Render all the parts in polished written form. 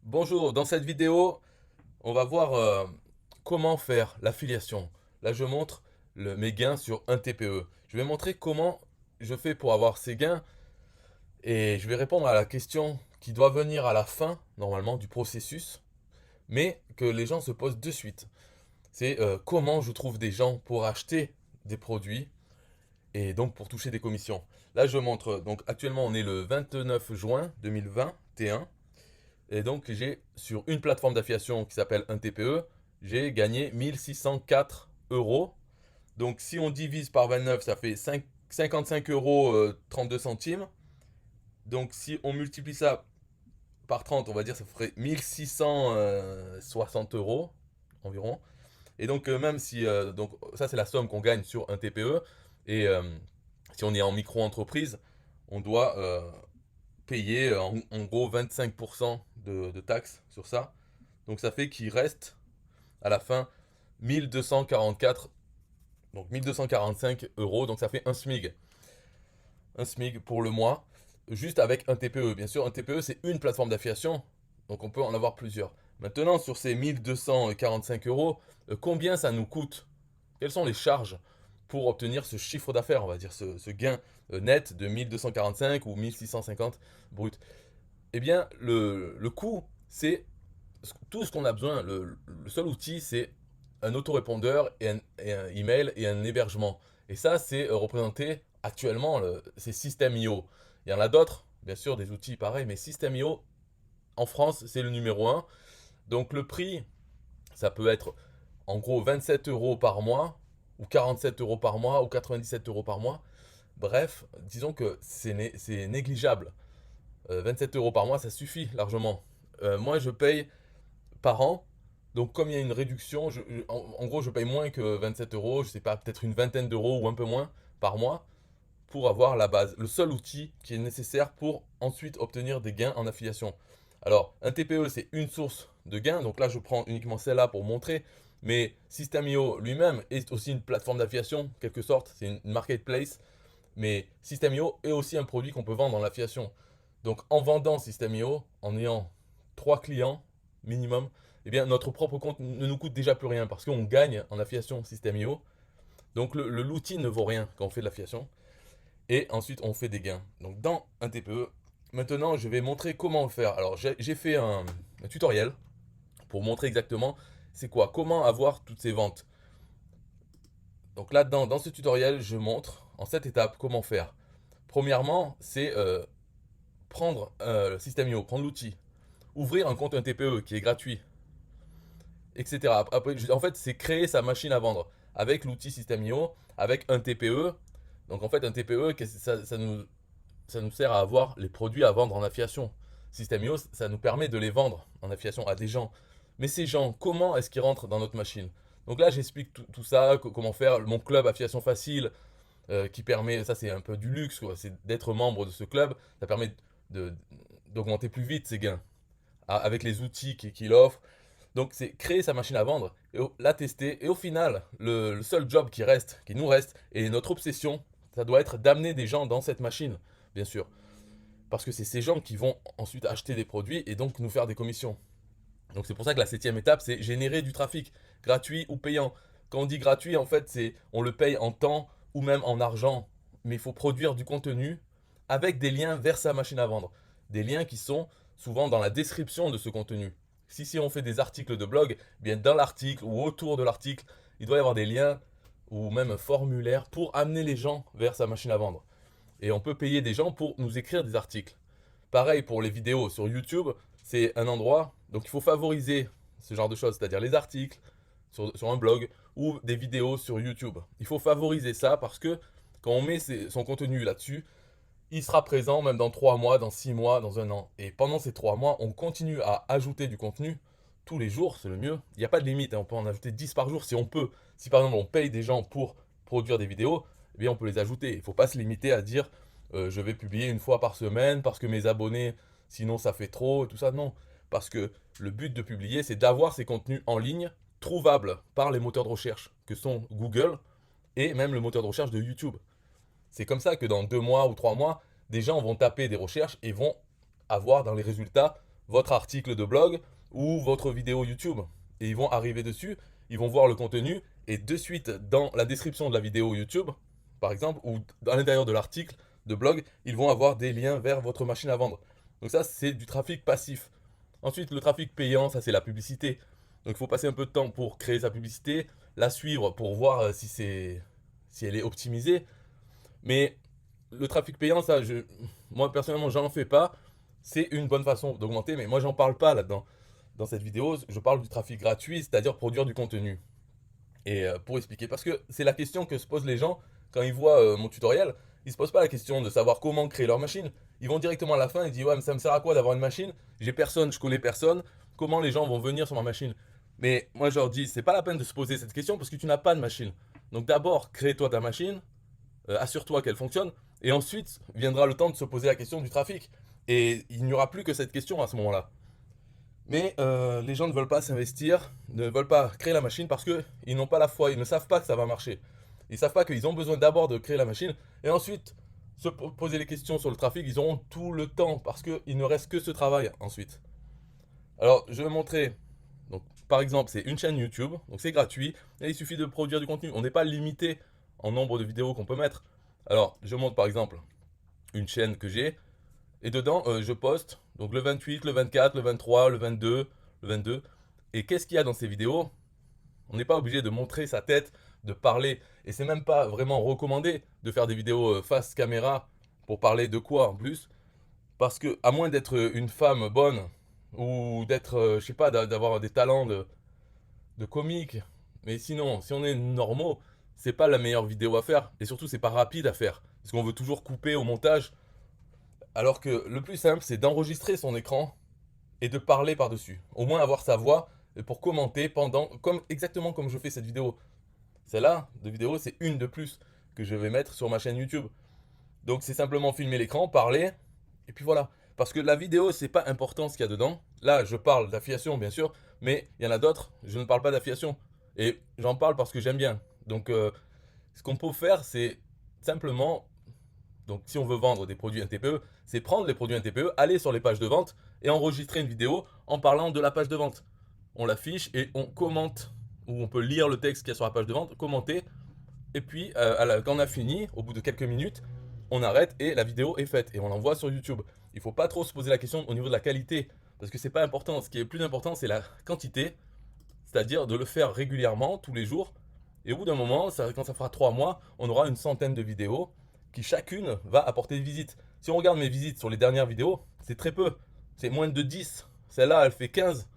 Bonjour, dans cette vidéo, on va voir comment faire l'affiliation. Là, je montre mes gains sur un TPE. Je vais montrer comment je fais pour avoir ces gains et je vais répondre à la question qui doit venir à la fin, normalement, du processus, mais que les gens se posent de suite. C'est comment je trouve des gens pour acheter des produits et donc pour toucher des commissions. Là, je montre, donc actuellement, on est le 29 juin 2021. Et donc, j'ai sur une plateforme d'affiliation qui s'appelle un TPE, j'ai gagné 1604 euros. Donc, si on divise par 29, ça fait 55 euros 32 centimes. Donc, si on multiplie ça par 30, on va dire ça ferait 1660 euros environ. Et donc, même si. Donc, ça, c'est la somme qu'on gagne sur un TPE. Et si on est en micro-entreprise, on doit payer en gros 25% de taxes sur ça. Donc ça fait qu'il reste à la fin 1244, donc 1245 euros. Donc ça fait un SMIG. Un SMIG pour le mois, juste avec un TPE. Bien sûr, un TPE, c'est une plateforme d'affiliation. Donc on peut en avoir plusieurs. Maintenant, sur ces 1245 euros, combien ça nous coûte? Quelles sont les charges pour obtenir ce chiffre d'affaires, on va dire, ce gain net de 1245 ou 1650 brut? Eh bien, le coût, c'est tout ce qu'on a besoin. Le seul outil, c'est un autorépondeur et un email et un hébergement. Et ça, c'est représenté actuellement, c'est System.io. Il y en a d'autres, bien sûr, des outils pareils, mais System.io, en France, c'est le numéro un. Donc le prix, ça peut être en gros 27 euros par mois, ou 47 euros par mois, ou 97 euros par mois. Bref, disons que c'est négligeable. 27 euros par mois, ça suffit largement. Moi, je paye par an. Donc, comme il y a une réduction, en gros, je paye moins que 27 euros, je sais pas, peut-être une vingtaine d'euros ou un peu moins par mois pour avoir la base. Le seul outil qui est nécessaire pour ensuite obtenir des gains en affiliation. Alors, un TPE, c'est une source de gains. Donc là, je prends uniquement celle-là pour montrer. Mais System.io lui-même est aussi une plateforme d'affiliation, quelque sorte. C'est une marketplace. Mais System.io est aussi un produit qu'on peut vendre en affiliation. Donc en vendant System.io, en ayant 3 clients minimum, eh bien notre propre compte ne nous coûte déjà plus rien parce qu'on gagne en affiliation System.io. Donc l'outil ne vaut rien quand on fait de l'affiliation. Et ensuite on fait des gains. Donc dans un TPE, maintenant je vais montrer comment le faire. Alors j'ai fait un tutoriel pour montrer exactement c'est quoi, comment avoir toutes ces ventes. Donc là-dedans, dans ce tutoriel, je montre en 7 étapes comment faire. Premièrement, c'est prendre le System.io, prendre l'outil, ouvrir un compte un TPE qui est gratuit, etc. Après, en fait, c'est créer sa machine à vendre avec l'outil System.io, avec un TPE. Donc en fait, un TPE, ça nous sert à avoir les produits à vendre en affiliation. System.io, ça nous permet de les vendre en affiliation à des gens. Mais ces gens, comment est-ce qu'ils rentrent dans notre machine? Donc là, j'explique tout ça, comment faire mon club affiliation facile, qui permet, ça c'est un peu du luxe, c'est d'être membre de ce club, ça permet de, d'augmenter plus vite ses gains avec les outils qu'il offre. Donc c'est créer sa machine à vendre, et la tester, et au final, le seul job qui reste, qui nous reste, et notre obsession, ça doit être d'amener des gens dans cette machine, bien sûr. Parce que c'est ces gens qui vont ensuite acheter des produits et donc nous faire des commissions. Donc c'est pour ça que la septième étape, c'est générer du trafic, gratuit ou payant. Quand on dit gratuit, en fait, c'est on le paye en temps ou même en argent, mais il faut produire du contenu avec des liens vers sa machine à vendre. Des liens qui sont souvent dans la description de ce contenu. Si on fait des articles de blog, eh bien dans l'article ou autour de l'article, il doit y avoir des liens ou même un formulaire pour amener les gens vers sa machine à vendre. Et on peut payer des gens pour nous écrire des articles. Pareil pour les vidéos sur YouTube, c'est un endroit, donc il faut favoriser ce genre de choses, c'est-à-dire les articles sur un blog ou des vidéos sur YouTube. Il faut favoriser ça parce que quand on met son contenu là-dessus, il sera présent même dans 3 mois, dans 6 mois, dans un an. Et pendant ces 3 mois, on continue à ajouter du contenu tous les jours, c'est le mieux. Il n'y a pas de limite, hein, on peut en ajouter 10 par jour si on peut. Si par exemple on paye des gens pour produire des vidéos, eh bien on peut les ajouter. Il ne faut pas se limiter à dire je vais publier une fois par semaine parce que mes abonnés, sinon ça fait trop et tout ça. Non, parce que le but de publier, c'est d'avoir ces contenus en ligne trouvables par les moteurs de recherche que sont Google et même le moteur de recherche de YouTube. C'est comme ça que dans 2 mois ou 3 mois, des gens vont taper des recherches et vont avoir dans les résultats votre article de blog ou votre vidéo YouTube. Et ils vont arriver dessus, ils vont voir le contenu et de suite dans la description de la vidéo YouTube, par exemple, ou à l'intérieur de l'article de blog, ils vont avoir des liens vers votre machine à vendre. Donc ça, c'est du trafic passif. Ensuite, le trafic payant, ça c'est la publicité. Donc il faut passer un peu de temps pour créer sa publicité, la suivre pour voir si elle est optimisée. Mais le trafic payant, ça, moi personnellement, j'en fais pas. C'est une bonne façon d'augmenter, mais moi j'en parle pas là-dedans. Dans cette vidéo, je parle du trafic gratuit, c'est-à-dire produire du contenu. Et pour expliquer, parce que c'est la question que se posent les gens quand ils voient mon tutoriel. Ils se posent pas la question de savoir comment créer leur machine. Ils vont directement à la fin et disent ouais, mais ça me sert à quoi d'avoir une machine? J'ai personne, je connais personne. Comment les gens vont venir sur ma machine? Mais moi je leur dis c'est pas la peine de se poser cette question parce que tu n'as pas de machine. Donc d'abord crée-toi ta machine, assure-toi qu'elle fonctionne, et ensuite viendra le temps de se poser la question du trafic. Et il n'y aura plus que cette question à ce moment-là. Mais les gens ne veulent pas s'investir, ne veulent pas créer la machine parce qu'ils n'ont pas la foi, ils ne savent pas que ça va marcher. Ils ne savent pas qu'ils ont besoin d'abord de créer la machine et ensuite se poser les questions sur le trafic. Ils auront tout le temps parce qu'il ne reste que ce travail ensuite. Alors, je vais montrer. Donc, par exemple, c'est une chaîne YouTube, donc c'est gratuit et il suffit de produire du contenu. On n'est pas limité en nombre de vidéos qu'on peut mettre. Alors, je montre par exemple une chaîne que j'ai. Et dedans, je poste donc le 28, le 24, le 23, le 22, le 22. Et qu'est-ce qu'il y a dans ces vidéos? On n'est pas obligé de montrer sa tête, de parler. Et c'est même pas vraiment recommandé de faire des vidéos face caméra pour parler de quoi en plus. Parce que, à moins d'être une femme bonne ou d'être, je sais pas, d'avoir des talents de comique. Mais sinon, si on est normaux, c'est pas la meilleure vidéo à faire. Et surtout, c'est pas rapide à faire. Parce qu'on veut toujours couper au montage. Alors que le plus simple, c'est d'enregistrer son écran et de parler par-dessus. Au moins avoir sa voix pour commenter pendant, exactement comme je fais cette vidéo. Celle-là de vidéo, c'est une de plus que je vais mettre sur ma chaîne YouTube. Donc c'est simplement filmer l'écran, parler, et puis voilà. Parce que la vidéo, c'est pas important ce qu'il y a dedans. Là, je parle d'affiliation, bien sûr, mais il y en a d'autres, je ne parle pas d'affiliation. Et j'en parle parce que j'aime bien. Donc ce qu'on peut faire, c'est simplement donc, si on veut vendre des produits NTPE, c'est prendre les produits NTPE, aller sur les pages de vente et enregistrer une vidéo en parlant de la page de vente. On l'affiche et on commente, ou on peut lire le texte qu'il y a sur la page de vente, commenter, et puis quand on a fini, au bout de quelques minutes, on arrête et la vidéo est faite et on l'envoie sur YouTube. Il ne faut pas trop se poser la question au niveau de la qualité, parce que c'est pas important. Ce qui est plus important, c'est la quantité, c'est-à-dire de le faire régulièrement, tous les jours. Et au bout d'un moment, quand ça fera 3 mois, on aura une centaine de vidéos qui chacune va apporter des visites. Si on regarde mes visites sur les dernières vidéos, c'est très peu. C'est moins de 10. Celle-là, elle fait 15.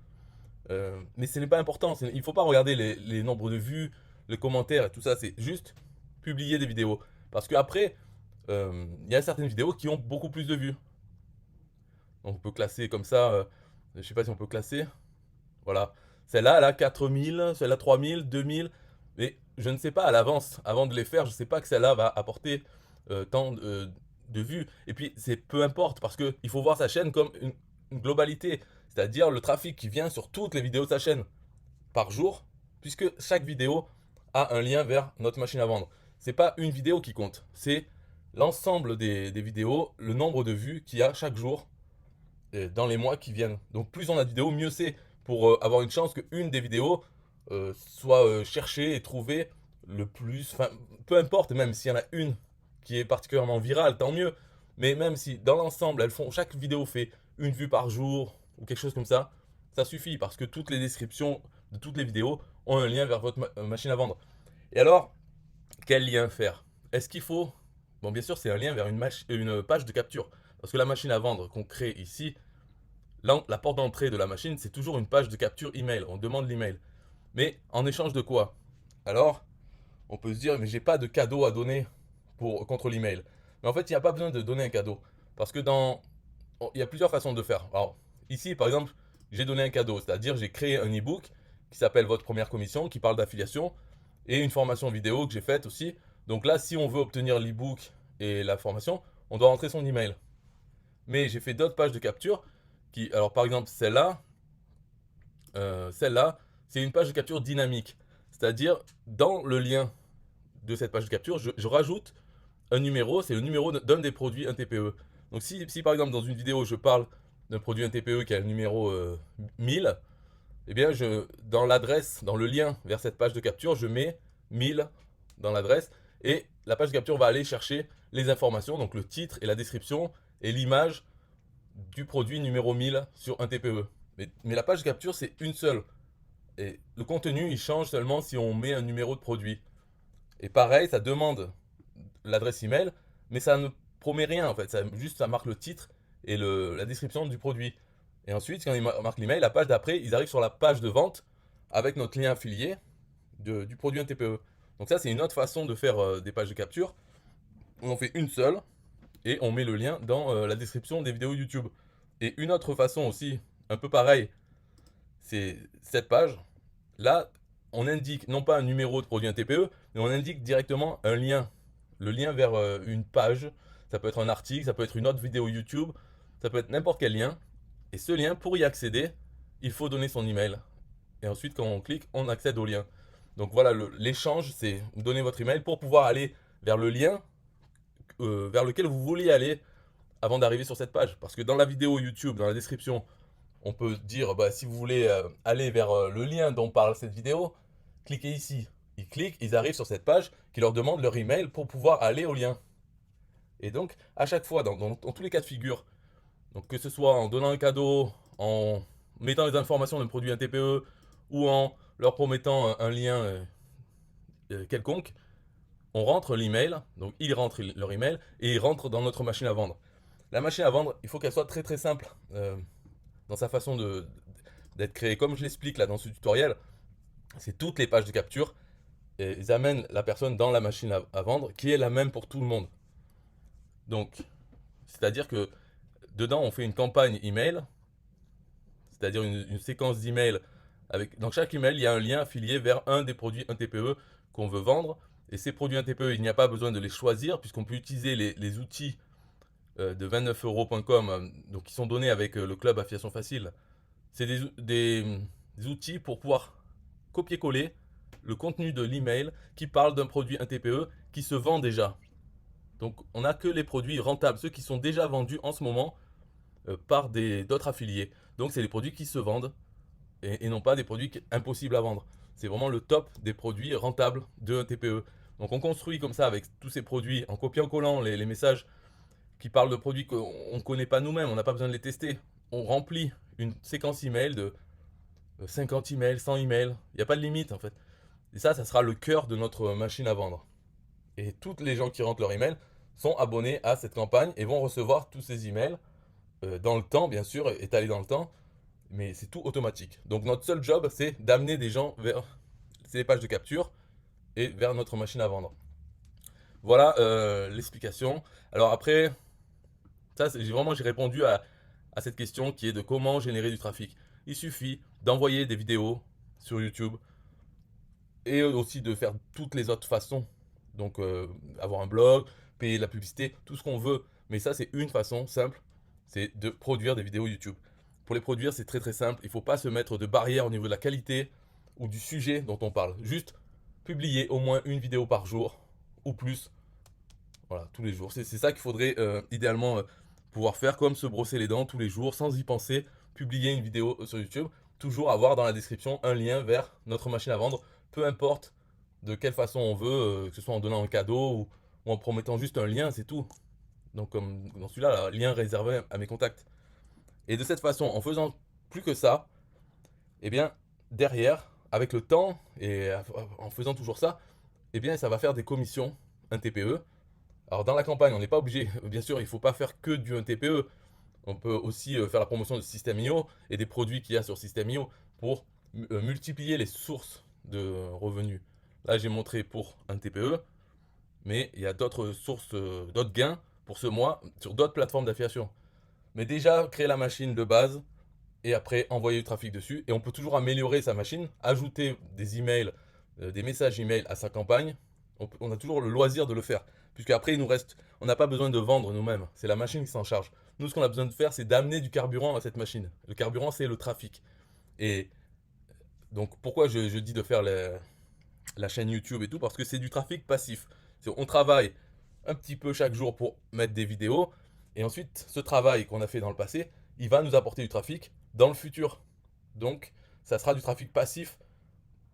Mais ce n'est pas important. Il ne faut pas regarder les nombres de vues, les commentaires et tout ça. C'est juste publier des vidéos. Parce qu'après, il y a certaines vidéos qui ont beaucoup plus de vues. Donc on peut classer comme ça. Je ne sais pas si on peut classer. Voilà. Celle-là, elle a 4000, celle-là 3000, 2000. Mais je ne sais pas à l'avance, avant de les faire, je ne sais pas que celle-là va apporter tant de vues. Et puis, c'est peu importe parce qu'il faut voir sa chaîne comme une globalité. C'est-à-dire le trafic qui vient sur toutes les vidéos de sa chaîne par jour, puisque chaque vidéo a un lien vers notre machine à vendre. C'est pas une vidéo qui compte, c'est l'ensemble des vidéos, le nombre de vues qu'il y a chaque jour dans les mois qui viennent. Donc plus on a de vidéos, mieux c'est pour avoir une chance qu'une des vidéos soit cherchée et trouvée le plus. Enfin, peu importe, même s'il y en a une qui est particulièrement virale, tant mieux. Mais même si dans l'ensemble, chaque vidéo fait une vue par jour ou quelque chose comme ça suffit parce que toutes les descriptions de toutes les vidéos ont un lien vers votre machine à vendre. Et alors, quel lien faire? Est-ce qu'il faut... Bon, bien sûr, c'est un lien vers une page de capture. Parce que la machine à vendre qu'on crée ici, la porte d'entrée de la machine, c'est toujours une page de capture email. On demande l'email. Mais en échange de quoi? Alors, on peut se dire, mais j'ai pas de cadeau à donner contre l'email. Mais en fait, il n'y a pas besoin de donner un cadeau. Parce que il y a plusieurs façons de faire. Alors, ici, par exemple, j'ai donné un cadeau. C'est-à-dire, j'ai créé un e-book qui s'appelle Votre première commission, qui parle d'affiliation, et une formation vidéo que j'ai faite aussi. Donc là, si on veut obtenir l'e-book et la formation, on doit rentrer son email. Mais j'ai fait d'autres pages de capture alors par exemple, celle-là, c'est une page de capture dynamique. C'est-à-dire, dans le lien de cette page de capture, je rajoute un numéro, c'est le numéro d'un des produits, un TPE. Donc si par exemple dans une vidéo je parle d'un produit, un TPE qui a le numéro 1000, eh bien, dans l'adresse, dans le lien vers cette page de capture, je mets 1000 dans l'adresse et la page de capture va aller chercher les informations, donc le titre et la description et l'image du produit numéro 1000 sur un TPE. Mais la page de capture, c'est une seule. Et le contenu, il change seulement si on met un numéro de produit. Et pareil, ça demande l'adresse email, mais ça ne promet rien en fait. Ça marque le titre et la description du produit. Et ensuite, quand ils marquent l'email, la page d'après, ils arrivent sur la page de vente avec notre lien affilié du produit un TPE. Donc ça, c'est une autre façon de faire des pages de capture. On en fait une seule et on met le lien dans la description des vidéos YouTube. Et une autre façon aussi, un peu pareil, c'est cette page. Là, on indique non pas un numéro de produit un TPE, mais on indique directement un lien. Le lien vers une page. Ça peut être un article, ça peut être une autre vidéo YouTube, ça peut être n'importe quel lien. Et ce lien, pour y accéder, il faut donner son email. Et ensuite, quand on clique, on accède au lien. Donc voilà, l'échange, c'est donner votre email pour pouvoir aller vers le lien vers lequel vous vouliez aller avant d'arriver sur cette page. Parce que dans la vidéo YouTube, dans la description, on peut dire, bah, si vous voulez aller vers le lien dont parle cette vidéo, cliquez ici. Ils cliquent, ils arrivent sur cette page qui leur demande leur email pour pouvoir aller au lien. Et donc, à chaque fois, dans tous les cas de figure, donc que ce soit en donnant un cadeau, en mettant les informations d'un produit, un TPE, ou en leur promettant un lien quelconque, on rentre l'email, donc ils rentrent leur email, et ils rentrent dans notre machine à vendre. La machine à vendre, il faut qu'elle soit très très simple dans sa façon d'être créée. Comme je l'explique là dans ce tutoriel, c'est toutes les pages de capture, et ils amènent la personne dans la machine à vendre, qui est la même pour tout le monde. Donc, c'est-à-dire que dedans, on fait une campagne email, c'est-à-dire une séquence d'emails. Dans chaque email, il y a un lien affilié vers un des produits, un TPE qu'on veut vendre. Et ces produits, un TPE, il n'y a pas besoin de les choisir, puisqu'on peut utiliser les outils de 29euros.com, donc qui sont donnés avec le club Affiliation Facile. C'est des outils pour pouvoir copier-coller le contenu de l'email qui parle d'un produit, un TPE, qui se vend déjà. Donc on n'a que les produits rentables, ceux qui sont déjà vendus en ce moment par d'autres affiliés. Donc c'est les produits qui se vendent et non pas des produits impossibles à vendre. C'est vraiment le top des produits rentables d'un TPE. Donc on construit comme ça avec tous ces produits en copiant-collant les messages qui parlent de produits qu'on ne connaît pas nous-mêmes, on n'a pas besoin de les tester. On remplit une séquence email de 50 emails, 100 emails, il n'y a pas de limite en fait. Et ça sera le cœur de notre machine à vendre. Et toutes les gens qui rentrent leur email sont abonnés à cette campagne et vont recevoir tous ces emails dans le temps, bien sûr, étalés dans le temps, mais c'est tout automatique. Donc notre seul job, c'est d'amener des gens vers ces pages de capture et vers notre machine à vendre. Voilà l'explication. Alors après, ça, j'ai répondu à cette question qui est de comment générer du trafic. Il suffit d'envoyer des vidéos sur YouTube et aussi de faire toutes les autres façons. Donc avoir un blog, payer de la publicité, tout ce qu'on veut. Mais ça, c'est une façon simple, c'est de produire des vidéos YouTube. Pour les produire, c'est très très simple. Il ne faut pas se mettre de barrière au niveau de la qualité ou du sujet dont on parle. Juste publier au moins une vidéo par jour ou plus. Voilà, tous les jours. C'est ça qu'il faudrait idéalement pouvoir faire, comme se brosser les dents tous les jours sans y penser. Publier une vidéo sur YouTube. Toujours avoir dans la description un lien vers notre machine à vendre. Peu importe de quelle façon on veut, que ce soit en donnant un cadeau ou en promettant juste un lien, c'est tout. Donc comme dans celui-là, lien réservé à mes contacts. Et de cette façon, en faisant plus que ça, eh bien, derrière, avec le temps et en faisant toujours ça, eh bien, ça va faire des commissions, un TPE. Alors, dans la campagne, on n'est pas obligé, bien sûr, il ne faut pas faire que du 1 TPE. On peut aussi faire la promotion de System.io et des produits qu'il y a sur System.io pour multiplier les sources de revenus. Là, j'ai montré pour un TPE, mais il y a d'autres sources, d'autres gains pour ce mois sur d'autres plateformes d'affiliation. Mais déjà, créer la machine de base et après envoyer du trafic dessus. Et on peut toujours améliorer sa machine, ajouter des emails, des messages email à sa campagne. On a toujours le loisir de le faire. Puisque après, il nous reste, on n'a pas besoin de vendre nous-mêmes. C'est la machine qui s'en charge. Nous, ce qu'on a besoin de faire, c'est d'amener du carburant à cette machine. Le carburant, c'est le trafic. Et donc, pourquoi je dis de faire la chaîne YouTube et tout? Parce que c'est du trafic passif. On travaille un petit peu chaque jour pour mettre des vidéos. Et ensuite, ce travail qu'on a fait dans le passé, il va nous apporter du trafic dans le futur. Donc, ça sera du trafic passif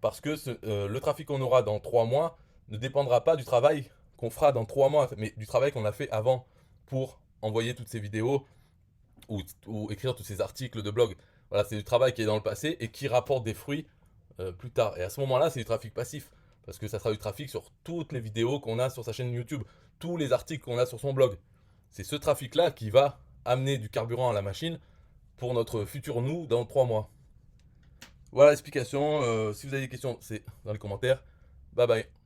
parce que le trafic qu'on aura dans 3 mois ne dépendra pas du travail qu'on fera dans 3 mois, mais du travail qu'on a fait avant pour envoyer toutes ces vidéos ou écrire tous ces articles de blog. Voilà, c'est du travail qui est dans le passé et qui rapporte des fruits plus tard. Et à ce moment-là, c'est du trafic passif parce que ça sera du trafic sur toutes les vidéos qu'on a sur sa chaîne YouTube, tous les articles qu'on a sur son blog. C'est ce trafic-là qui va amener du carburant à la machine pour notre futur nous dans 3 mois. Voilà l'explication. Si vous avez des questions, c'est dans les commentaires. Bye bye.